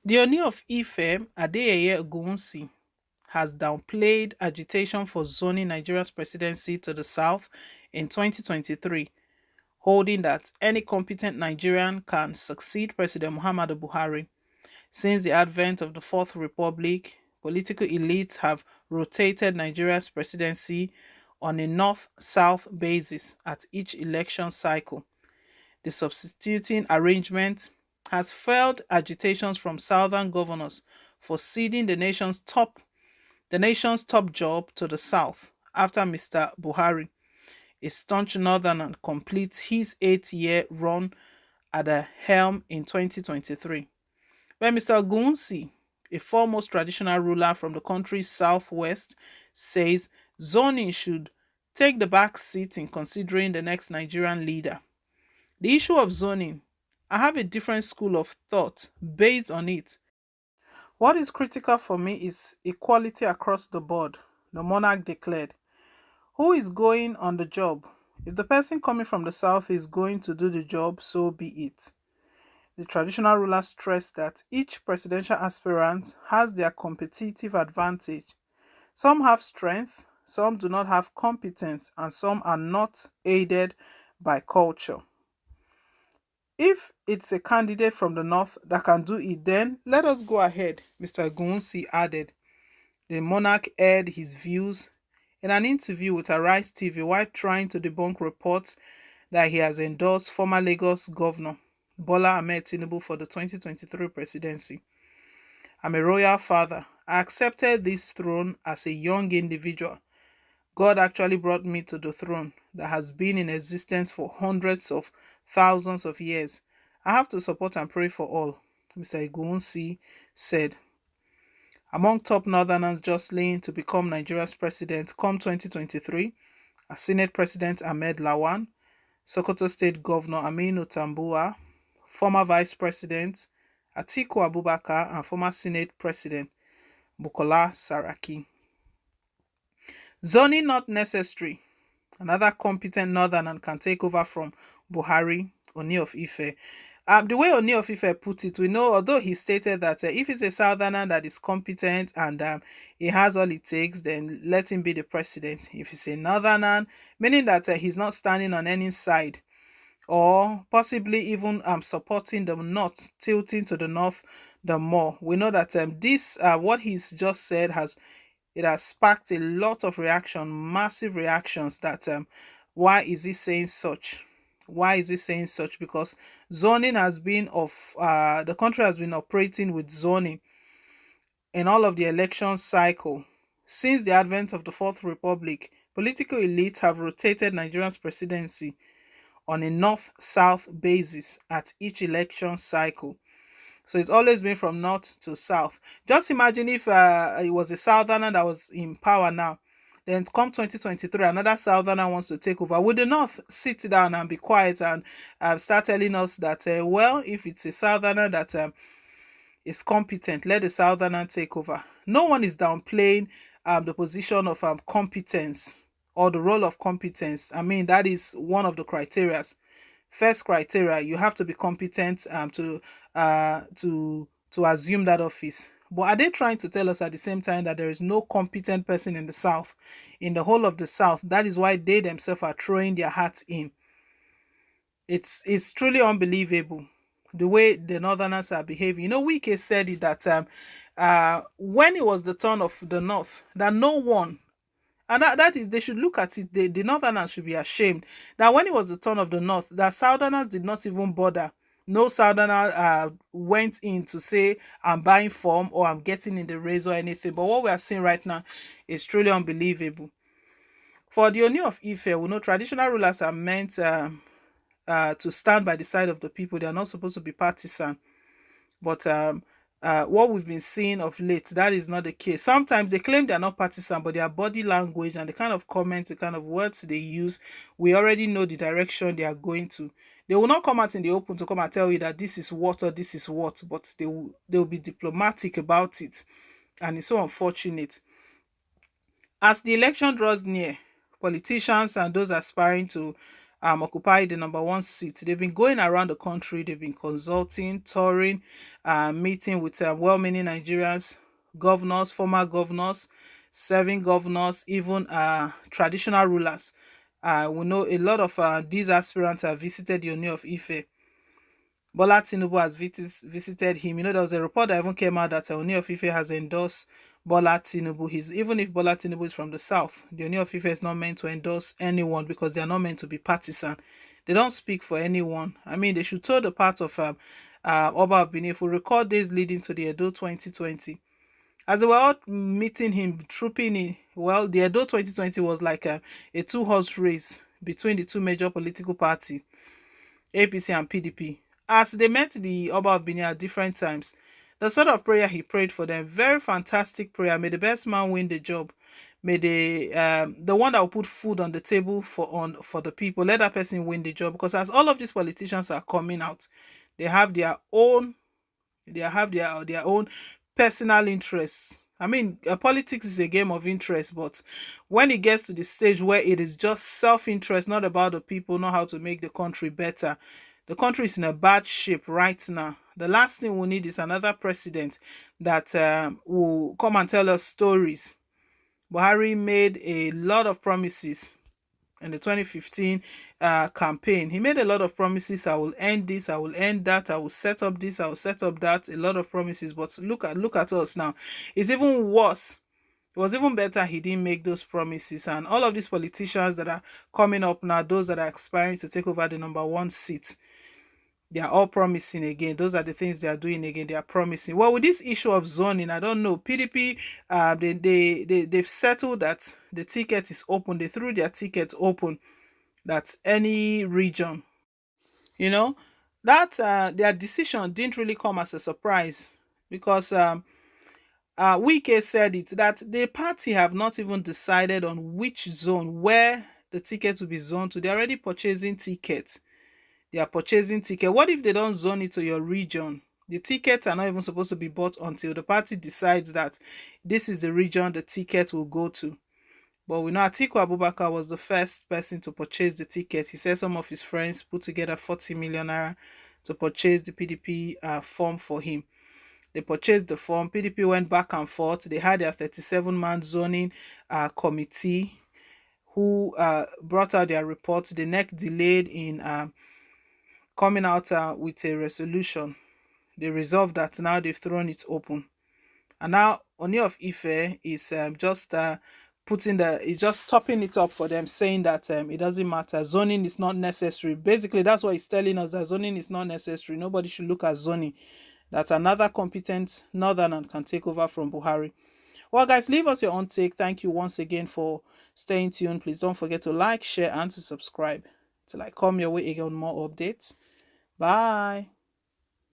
The Ooni of Ife, Adeyeye Ogunwusi, has downplayed agitation for zoning Nigeria's presidency to the south in 2023, holding that any competent Nigerian can succeed President Muhammadu Buhari. Since the advent of the Fourth Republic, political elites have rotated Nigeria's presidency on a north south basis at each election cycle. The substituting arrangement has fueled agitations from southern governors for ceding the nation's top job to the south after Mr. Buhari, a staunch northerner, completes his 8-year run at the helm in 2023. When Mr. Gunsi, a foremost traditional ruler from the country's southwest, says zoning should take the back seat in considering the next Nigerian leader. The issue of zoning, I have a different school of thought based on it. What is critical for me is equality across the board, the monarch declared. Who is going on the job? If the person coming from the south is going to do the job, so be it. The traditional ruler stressed that each presidential aspirant has their competitive advantage. Some have strength, some do not have competence, and some are not aided by culture. If it's a candidate from the north that can do it, then let us go ahead, Mr. Gunsi added. The monarch aired his views in an interview with Arise TV while trying to debunk reports that he has endorsed former Lagos Governor Bola Ahmed Tinubu for the 2023 presidency. I'm a royal father. I accepted this throne as a young individual. God actually brought me to the throne that has been in existence for hundreds of thousands of years. I have to support and pray for all, Mr. Igunsi said. Among top northerners jostling to become Nigeria's president come 2023 are Senate President Ahmed Lawan, Sokoto State Governor Aminu Tambuwa, former Vice President Atiku Abubakar, and former Senate President Bukola Saraki. Zoning not necessary. Another competent northerner can take over from Buhari, Ooni of Ife. The way Ooni of Ife put it, we know, although he stated that if it's a southerner that is competent and he has all it takes, then let him be the president. If it's a northerner, meaning that he's not standing on any side, or possibly even supporting the north, tilting to the north the more. We know that this what he's just said has sparked a lot of reaction, massive reactions. That why is he saying such? Why is he saying such? Because zoning has been the country has been operating with zoning in all of the election cycle since the advent of the Fourth Republic. Political elites have rotated Nigeria's presidency on a north-south basis at each election cycle. So it's always been from north to south. Just imagine if it was a southerner that was in power now. Then come 2023, another southerner wants to take over. Would the north sit down and be quiet and start telling us that, well, if it's a southerner that is competent, let the southerner take over? No one is downplaying the position of competence or the role of competence. I mean, that is one of the criterias. First criteria, you have to be competent to assume that office. But are they trying to tell us at the same time that there is no competent person in the south, in the whole of the south? That is why they themselves are throwing their hats in. It's truly unbelievable the way the northerners are behaving. You know, Wike said it that when it was the turn of the north, that no one, and that is, they should look at it, the northerners should be ashamed that when it was the turn of the north, that southerners did not even bother. No southerner went in to say, I'm buying form or I'm getting in the race or anything. But what we are seeing right now is truly unbelievable. For the Ooni of Ife, we know traditional rulers are meant to stand by the side of the people. They are not supposed to be partisan. But what we've been seeing of late, that is not the case. Sometimes they claim they're not partisan, but their body language and the kind of comments, the kind of words they use, we already know the direction they are going to. They will not come out in the open to come and tell you that this is what or this is what, but they will be diplomatic about it. And it's so unfortunate. As the election draws near, politicians and those aspiring to occupy the number one seat. They've been going around the country, they've been consulting, touring, meeting with well-meaning Nigerians, governors, former governors, serving governors, even traditional rulers. We know a lot of these aspirants have visited the Ooni of Ife. Bola Tinubu has visited him. There was a report that even came out that Ooni of Ife has endorsed Bola Tinubu. Even if Bola Tinubu is from the south, the Ooni of Ife is not meant to endorse anyone because they are not meant to be partisan. They don't speak for anyone. They should toe the path of Oba of Benin. If we record days leading to the Edo 2020, as they were all meeting him, trooping in, well, the Edo 2020 was like a two-horse race between the two major political parties, APC and PDP. As they met the Oba of Benin at different times, the sort of prayer he prayed for them, very fantastic prayer. May the best man win the job. May the one that will put food on the table for the people, let that person win the job. Because as all of these politicians are coming out, they have their own their own personal interests. Politics is a game of interest, but when it gets to the stage where it is just self-interest, not about the people, not how to make the country better, the country is in a bad shape right now. The last thing we need is another president that will come and tell us stories. Buhari made a lot of promises in the 2015 campaign. He made a lot of promises. I will end this, I will end that, I will set up this, I will set up that. A lot of promises. But look at us now. It's even worse. It was even better he didn't make those promises. And all of these politicians that are coming up now, those that are aspiring to take over the number one seat, they are all promising again. Those are the things they are doing again. They are promising. Well, with this issue of zoning, I don't know. PDP, they've settled that the ticket is open. They threw their ticket open, that any region, you know, that their decision didn't really come as a surprise, because Wike said it, that the party have not even decided on which zone where the ticket will be zoned to. They're already purchasing tickets. They are purchasing ticket. What if they don't zone it to your region? The tickets are not even supposed to be bought until the party decides that this is the region the ticket will go to. But we know Atiku Abubakar was the first person to purchase the ticket. He said some of his friends put together 40 million naira to purchase the PDP form for him. They purchased the form. PDP went back and forth. They had their 37-man zoning committee who brought out their report. The neck delayed in coming out with a resolution. They resolved that. Now they've thrown it open. And now Ooni of Ife is just just topping it up for them, saying that it doesn't matter. Zoning is not necessary. Basically, that's what he's telling us, that zoning is not necessary. Nobody should look at zoning. That another competent northerner can take over from Buhari. Well, guys, leave us your own take. Thank you once again for staying tuned. Please don't forget to like, share, and to subscribe till I come your way again on more updates. Bye.